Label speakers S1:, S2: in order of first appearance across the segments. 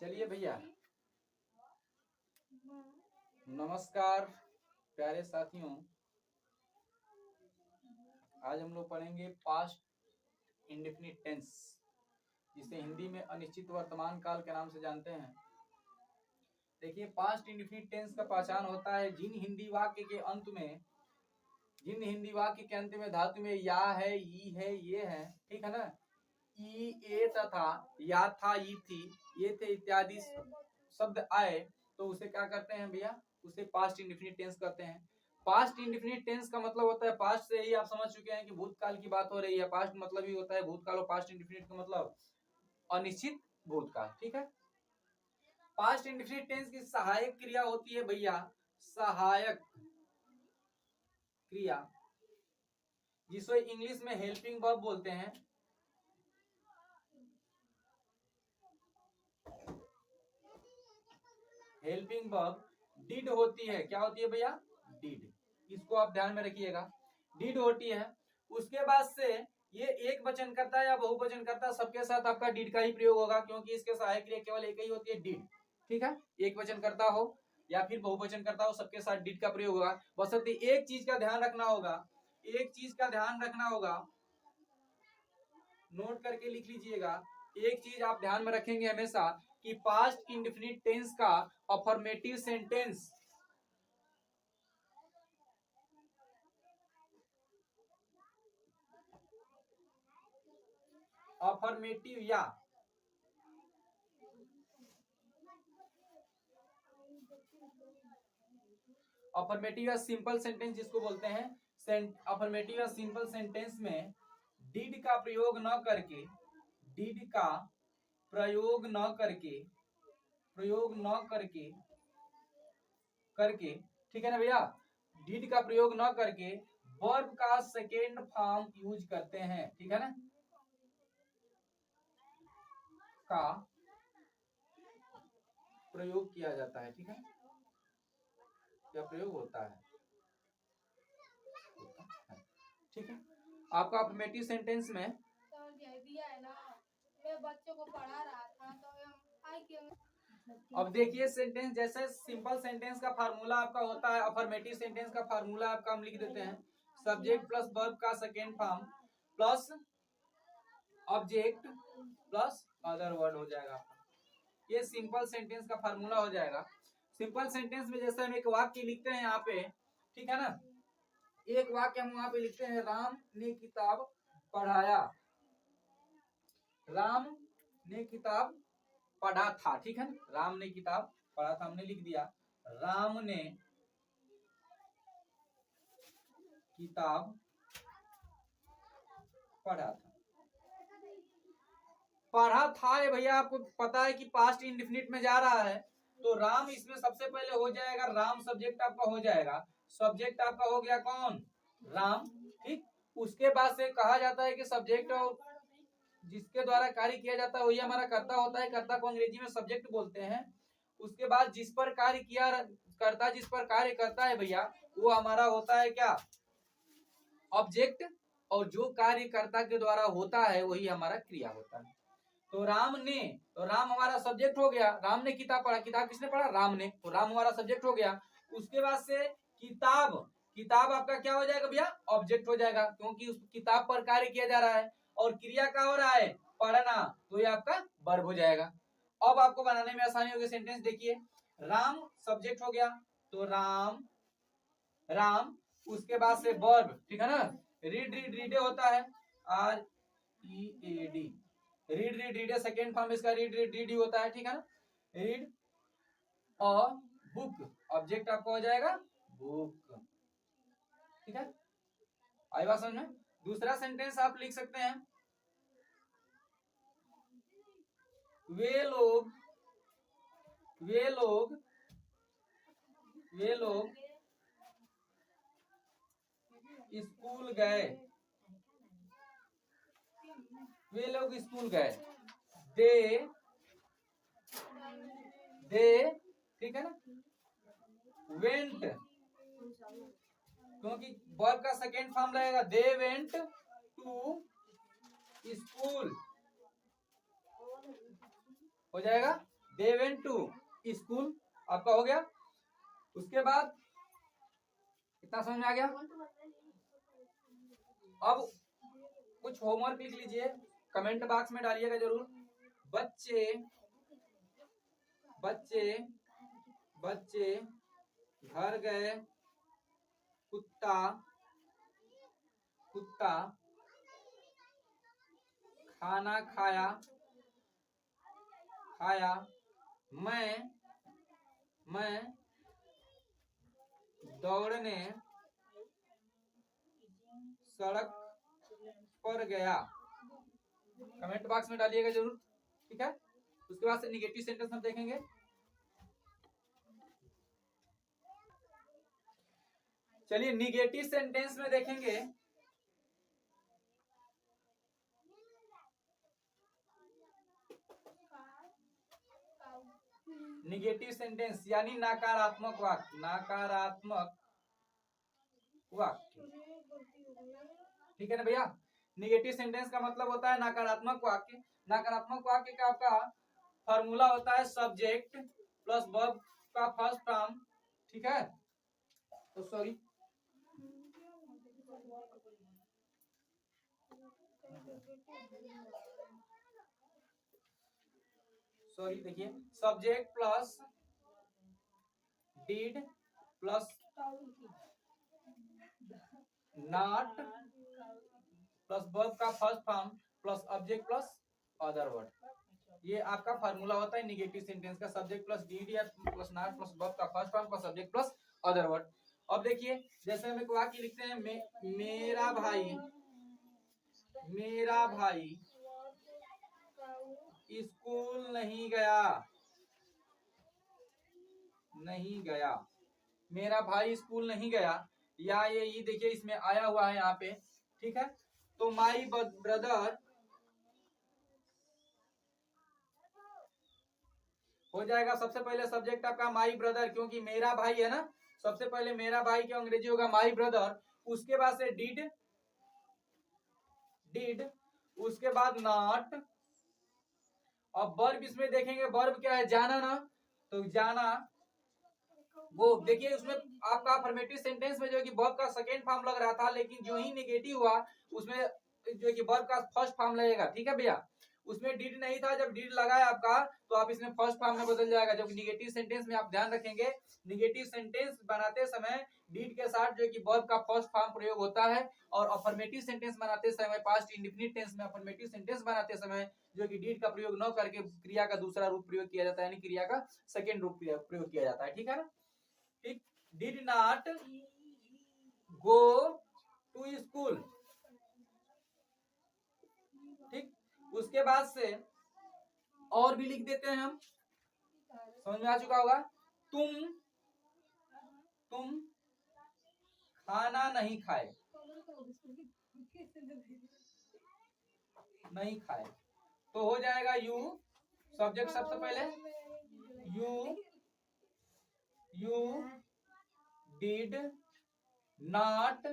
S1: चलिए भैया, नमस्कार प्यारे साथियों। आज हम लोग पढ़ेंगे पास्ट इंडेफिनिट टेंस, जिसे हिंदी में अनिश्चित वर्तमान काल के नाम से जानते हैं। देखिए, पास्ट इंडेफिनिट टेंस का पहचान होता है जिन हिंदी वाक्य के अंत में धातु में या है, ई है, ये है, ठीक है ना। ई, ए तथा या था, ई थी, ये थे इत्यादि शब्द आए तो उसे क्या करते हैं भैया? उसे पास्ट इंडेफिनिट टेंस कहते हैं। पास्ट इंडेफिनिट टेंस का मतलब होता है, पास्ट से ही आप समझ चुके हैं कि भूतकाल की बात हो रही है। पास्ट मतलब ही होता है भूतकाल, और पास्ट इंडेफिनिट का मतलब अनिश्चित भूतकाल, ठीक है। पास्ट इंडेफिनिट टेंस की सहायक क्रिया होती है भैया, सहायक क्रिया, जिसे इंग्लिश में हेल्पिंग वर्ब बोलते हैं। हेल्पिंग वर्ब डिड होती है। क्या होती है भैया? डिड। इसको आप ध्यान में रखिएगा, डिड होती है। उसके बाद से ये एक वचन करता है या बहुवचन करता है, सबके साथ आपका डिड का ही प्रयोग होगा, क्योंकि इसके सहायक क्रिया केवल एक ही होती है, डिड, ठीक है। एक वचन करता हो या फिर बहुवचन करता हो, सबके साथ डिड का प्रयोग होगा। बशर्ते एक चीज का ध्यान रखना होगा, नोट करके लिख लीजिएगा। एक चीज आप ध्यान में रखेंगे हमेशा कि पास्ट इंडेफिनिट टेंस का अफर्मेटिव सेंटेंस अफर्मेटिव या सिंपल सेंटेंस जिसको बोलते हैं, अफर्मेटिव या सिंपल सेंटेंस में डिड का प्रयोग न करके, ठीक है ना भैया, डिड का प्रयोग न करके वर्ब का सेकेंड फॉर्म यूज करते हैं, ठीक है ना, का प्रयोग किया जाता है, ठीक है। क्या प्रयोग होता है, ठीक है। आपका अफर्मेटिव सेंटेंस में मैं बच्चों को पढ़ा रहा था तो अब देखिए, सेंटेंस जैसे सिंपल सेंटेंस का फार्मूला आपका होता है, अफर्मेटिव सेंटेंस का फार्मूला आपका हम लिख देते हैं, सब्जेक्ट प्लस वर्ब का second form plus object plus other word हो जाएगा आपका। ये सिंपल सेंटेंस का फार्मूला हो जाएगा। सिंपल सेंटेंस में जैसे हम एक वाक्य लिखते हैं यहाँ पे, ठीक है ना, एक वाक्य हम वहां पे लिखते हैं, राम ने किताब पढ़ाया, राम ने किताब पढ़ा था, ठीक है ना, राम ने किताब पढ़ा था, हमने लिख दिया राम ने किताब पढ़ा था है भैया, आपको पता है कि पास्ट इंडेफिनिट में जा रहा है, तो राम इसमें सबसे पहले हो जाएगा, राम सब्जेक्ट आपका हो जाएगा, सब्जेक्ट आपका हो गया कौन? राम, ठीक। उसके बाद से कहा जाता है कि सब्जेक्ट और जिसके द्वारा कार्य किया जाता है वही हमारा कर्ता होता है, कर्ता को अंग्रेजी में सब्जेक्ट बोलते हैं। उसके बाद जिस पर कार्य करता है भैया, वो हमारा होता है क्या? ऑब्जेक्ट, और जो कार्यकर्ता के द्वारा होता है वही हमारा क्रिया होता है। तो राम हमारा सब्जेक्ट हो गया, राम ने किताब पढ़ा, किताब किसने पढ़ा? राम ने, तो राम हमारा सब्जेक्ट हो गया। उसके बाद से किताब आपका क्या हो जाएगा भैया? ऑब्जेक्ट हो जाएगा, क्योंकि उस किताब पर कार्य किया जा रहा है, और क्रिया क्या हो रहा है? पढ़ना, तो ये आपका वर्ब हो जाएगा। अब आपको बनाने में आसानी होगी। सेंटेंस देखिए, राम सब्जेक्ट हो गया, तो राम, उसके बाद से वर्ब, ठीक है ना, रीडे होता है, READ, रीड सेकेंड फॉर्म इसका रीड होता है, ठीक है ना, रीड। और बुक, ऑब्जेक्ट आपका हो जाएगा बुक, ठीक है। आई बात समझ में? दूसरा सेंटेंस आप लिख सकते हैं, वे लोग स्कूल गए, दे, ठीक है ना, वेंट, क्योंकि वर्ब का सेकेंड फॉर्म रहेगा, दे वेंट टू स्कूल, हो जाएगा दे वेंट टू स्कूल, आपका हो गया। उसके बाद इतना समझ में आ गया। अब कुछ होमवर्क लिख लीजिए, कमेंट बॉक्स में डालिएगा जरूर। बच्चे बच्चे बच्चे घर गए, कुत्ता कुत्ता खाना खाया खाया, मैं दौड़ने सड़क पर गया। कमेंट बॉक्स में डालिएगा जरूर, ठीक है। उसके बाद से निगेटिव सेंटेंस हम देखेंगे। चलिए निगेटिव सेंटेंस में देखेंगे। निगेटिव सेंटेंस यानी नकारात्मक वाक्य, नकारात्मक वाक्य, ठीक है ना भैया। निगेटिव सेंटेंस का मतलब होता है नकारात्मक वाक्य। नकारात्मक वाक्य का आपका फॉर्मूला होता है सब्जेक्ट प्लस वर्ब का फर्स्ट फॉर्म, ठीक है। तो सॉरी देखिए, subject plus did plus not plus verb का first form plus object plus other word, ये आपका फार्मूला होता है निगेटिव सेंटेंस का। सब्जेक्ट प्लस डीड या प्लस नॉट प्लस वर्ब का first form plus subject plus other word. अब देखिए जैसे हम एक वाक्य लिखते हैं, मेरा भाई स्कूल नहीं गया, मेरा भाई स्कूल नहीं गया, या ये देखिए इसमें आया हुआ है यहाँ पे, ठीक है। तो माई ब्रदर हो जाएगा सबसे पहले सब्जेक्ट आपका माई ब्रदर, क्योंकि मेरा भाई है ना। सबसे पहले मेरा भाई की अंग्रेजी होगा माई ब्रदर, उसके बाद से डिड, उसके बाद नॉट। अब वर्ब इसमें देखेंगे, वर्ब क्या है, जाना ना, तो जाना। वो देखिए उसमें आपका अफर्मेटिव सेंटेंस में जो है कि वर्ब का सेकेंड फॉर्म लग रहा था, लेकिन जो ही नेगेटिव हुआ उसमें जो है कि वर्ब का फर्स्ट फॉर्म लगेगा, ठीक है भैया। उसमें डिड नहीं था, जब डिड लगा है आपका तो आप इसमें फर्स्ट फॉर्म में बदल जाएगा। जब निगेटिव सेंटेंस में आप ध्यान रखेंगे, निगेटिव सेंटेंस बनाते समय डिड के साथ जो है कि वर्ब का फर्स्ट फॉर्म प्रयोग होता है, और अफर्मेटिव सेंटेंस बनाते समय, पास्ट इंडेफिनिट टेंस में अफर्मेटिव सेंटेंस बनाते समय जो कि डिड का प्रयोग न करके क्रिया का दूसरा रूप प्रयोग किया जाता है, यानी क्रिया का सेकेंड रूप प्रयोग किया जाता है, ठीक है ना। ठीक, did not go to school, ठीक। उसके बाद से और भी लिख देते हैं हम, समझ में आ चुका होगा। तुम खाना नहीं खाए, तो हो जाएगा यू, सब्जेक्ट सबसे पहले you did not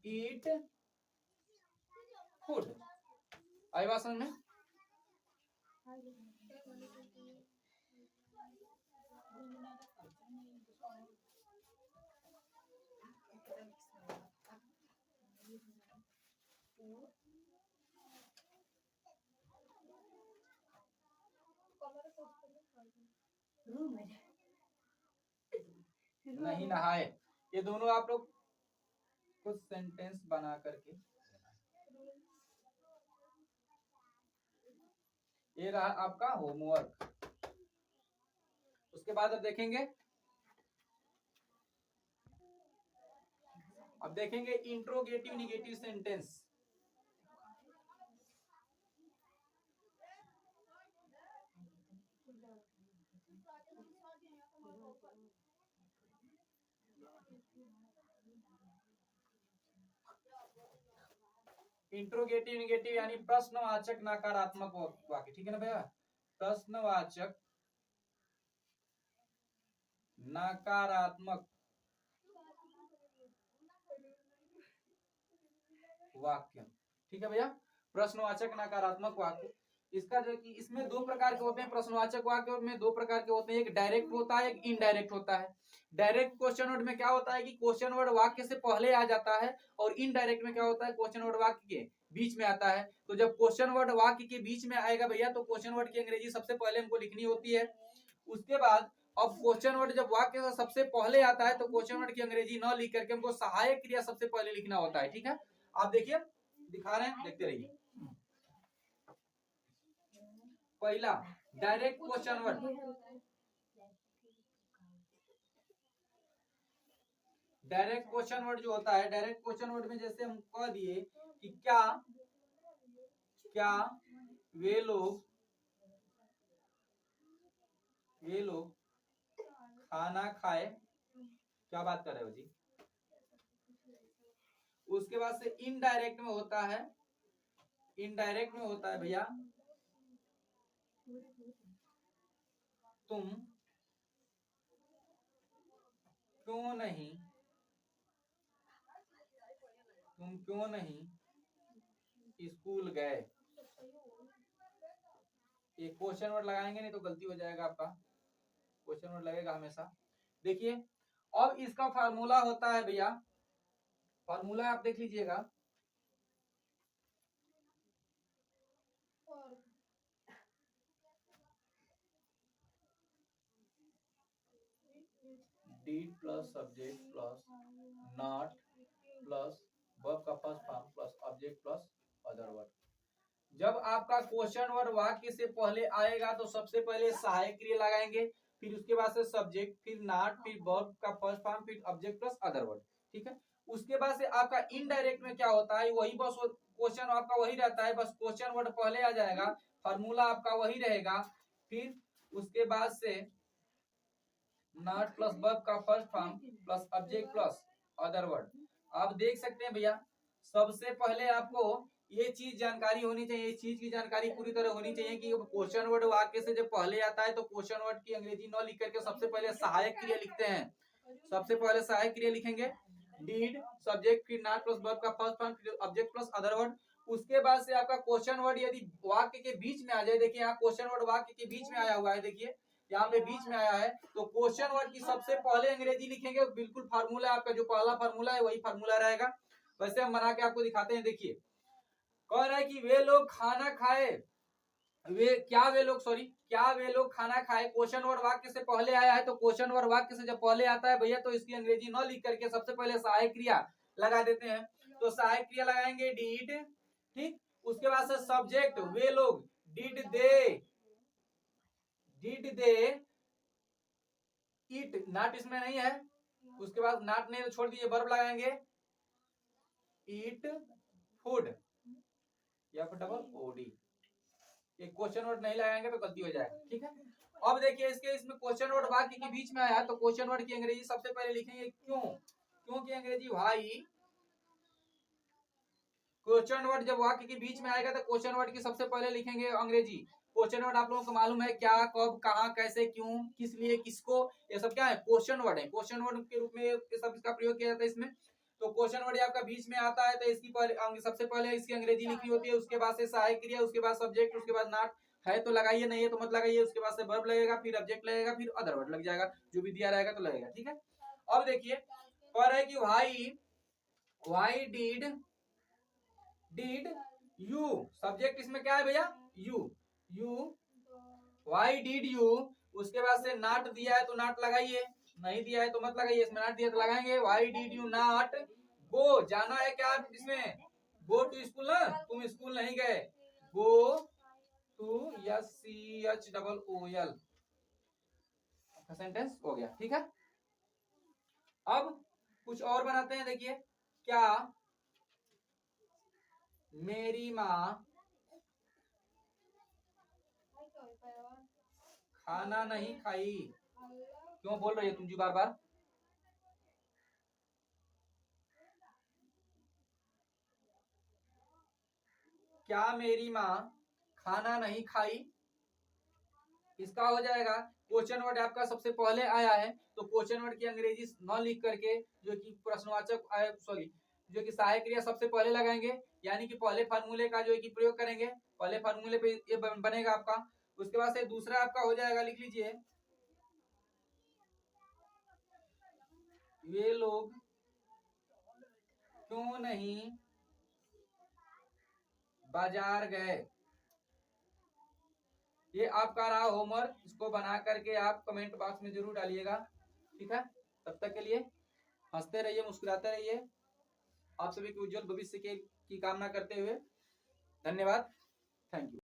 S1: eat food. आई बात समझ में। नहीं नहाए, ये दोनों आप लोग कुछ सेंटेंस बना करके, ये रहा आपका होमवर्क। उसके बाद अब देखेंगे, interrogative negative sentence. Interrogative negative यानी प्रश्नवाचक नकारात्मक वाक्य, ठीक है ना भैया। प्रश्नवाचक नकारात्मक वाक्य, ठीक है भैया। प्रश्नवाचक नकारात्मक वाक्य, इसका जो कि इसमें दो प्रकार के होते हैं, प्रश्नवाचक वाक्य में दो प्रकार के होते हैं, एक डायरेक्ट होता है, एक इनडायरेक्ट होता है। डायरेक्ट क्वेश्चन वर्ड में क्या होता है कि क्वेश्चन वर्ड वाक्य से पहले आ जाता है, और इनडायरेक्ट में क्या होता है, क्वेश्चन वर्ड वाक्य के बीच में आता है। तो जब क्वेश्चन वर्ड वाक्य के बीच में आएगा भैया, तो क्वेश्चन वर्ड की अंग्रेजी सबसे पहले हमको लिखनी होती है। उसके बाद अब क्वेश्चन वर्ड जब वाक्य से सबसे पहले आता है, तो क्वेश्चन वर्ड की अंग्रेजी न लिख करके हमको सहायक क्रिया सबसे पहले लिखना होता है। ठीक है, आप देखिए दिखा रहे हैं, देखते रहिए। पहला direct question word, direct question word जो होता है, डायरेक्ट क्वेश्चन वर्ड में जैसे हम कह दिए कि क्या क्या वे लोग खाना खाए, क्या बात कर रहे हो जी। उसके बाद से इनडायरेक्ट में होता है, इनडायरेक्ट में होता है भैया तुम क्यों नहीं स्कूल गए। ये क्वेश्चन वर्ड लगाएंगे नहीं तो गलती हो जाएगा आपका, क्वेश्चन वर्ड लगेगा हमेशा। देखिए अब इसका फार्मूला होता है भैया, फार्मूला आप देख लीजिएगा, did plus subject plus not plus verb का first form plus object plus other word. जब आपका क्वेश्चन वर्ड वाक्य से पहले आएगा तो सबसे पहले सहायक क्रिया लगाएंगे, फिर उसके बाद से सब्जेक्ट, फिर नॉट, फिर वर्ब का फर्स्ट फॉर्म, फिर ऑब्जेक्ट प्लस अदर वर्ड। ठीक है, उसके बाद से आपका इनडायरेक्ट में क्या होता है, वही बस क्वेश्चन आपका वही रहता है, बस क्वेश्चन वर्ड पहले आ जाएगा, फार्मूला आपका वही रहेगा, फिर उसके बाद से नॉट प्लस वर्ब का first form plus object plus other word. आप देख सकते हैं भैया, सबसे पहले आपको ये चीज जानकारी होनी चाहिए, इस चीज की जानकारी पूरी तरह होनी चाहिए कि क्वेश्चन वर्ड वाक्य से जब पहले आता है तो क्वेश्चन वर्ड की अंग्रेजी न लिख करके सबसे पहले सहायक क्रिया लिखते हैं। सबसे पहले सहायक क्रिया लिखेंगे, डीड सब्जेक्ट, फिर नॉट प्लस वर्ब का फर्स्ट फॉर्म, फिर ऑब्जेक्ट प्लस अदर वर्ड। उसके बाद से आपका क्वेश्चन वर्ड यदि वाक्य के बीच में आ जाए, देखिए यहाँ क्वेश्चन वर्ड वाक्य के बीच में आया हुआ है, देखिए यहाँ पे बीच में आया है, तो क्वेश्चन वर्ड की सबसे पहले अंग्रेजी लिखेंगे, बिल्कुल फार्मूला आपका जो पहला फार्मूला है वही फार्मूला रहेगा। वैसे हम बना के आपको दिखाते हैं। देखिए कह रहा है कि वे लोग खाना खाए, क्या वे लोग खाना खाए, क्वेश्चन वर्ड वाक्य से पहले आया है, तो क्वेश्चन वर्ड वाक्य से जब पहले आता है भैया तो इसकी अंग्रेजी न लिख करके सबसे पहले सहायक क्रिया लगा देते हैं। तो सहायक क्रिया लगाएंगे डीड, ठीक, उसके बाद से सब्जेक्ट वे लोग, डिड दे ईट, नॉट इसमें नहीं है, उसके बाद नॉट नहीं तो छोड़ दीजिए, वर्ब लगाएंगे ईट फूड या फिर डबल ओडी, ये क्वेश्चन वर्ड नहीं लगाएंगे तो गलती हो जाएगा। ठीक है, अब देखिए इसमें क्वेश्चन वर्ड वाक्य के बीच में आया तो क्वेश्चन वर्ड की अंग्रेजी सबसे पहले लिखेंगे क्यों की अंग्रेजी भाई। क्वेश्चन वर्ड जब वाक्य के बीच में आएगा तो क्वेश्चन वर्ड की सबसे पहले लिखेंगे अंग्रेजी। क्वेश्चन वर्ड आप लोगों को मालूम है, क्या, कब, कहाँ, कैसे, क्यों, किस लिए, किसको, ये सब क्या है, क्वेश्चन वर्ड है। क्वेश्चन वर्ड के रूप में ये सब इसका प्रयोग किया जाता है इसमें। तो क्वेश्चन वर्ड आपका बीच में आता है तो इसकी सबसे पहले इसकी अंग्रेजी लिखनी होती है, उसके बाद से सहायक क्रिया, उसके बाद सब्जेक्ट, उसके बाद नॉट है तो लगाइए, नहीं है तो मत लगाइए, उसके बाद से वर्ब लगेगा, फिर ऑब्जेक्ट लगेगा, फिर अदर वर्ड लग जाएगा, जो भी दिया रहेगा तो लगेगा। ठीक है, अब देखिए कह रहा है कि वाई डिड यू, सब्जेक्ट इसमें क्या है भैया, यू वाई डिड यू, उसके बाद से नॉट दिया है तो नॉट लगाइए, नहीं दिया है तो मत लगाइए, इसमें नॉट दिया तो लगाएंगे। Why did you not go, जाना है क्या इसमें, गो टू स्कूल ना, तुम स्कूल नहीं गए, गो टू SCHOOL, सेंटेंस हो गया। ठीक है, अब कुछ और बनाते हैं। देखिए क्या मेरी माँ खाना नहीं खाई, क्यों बोल रही है तुम जी बार बार, क्या मेरी माँ खाना नहीं खाई, इसका हो जाएगा क्वेश्चन वर्ड आपका सबसे पहले आया है तो क्वेश्चन वर्ड की अंग्रेजी न लिख करके जो कि प्रश्नवाचक जो कि सहायक क्रिया सबसे पहले लगाएंगे, यानी कि पहले फार्मूले का जो है कि प्रयोग करेंगे। पहले फार्मूले पे ये बनेगा आपका। उसके बाद से दूसरा आपका हो जाएगा, लिख लीजिए, वे लोग क्यों नहीं बाजार गए। ये आपका रहा होमवर्क, इसको बना करके आप कमेंट बॉक्स में जरूर डालिएगा। ठीक है, तब तक के लिए हंसते रहिए, मुस्कुराते रहिए। आप सभी के उज्जवल भविष्य की कामना करते हुए धन्यवाद, थैंक यू।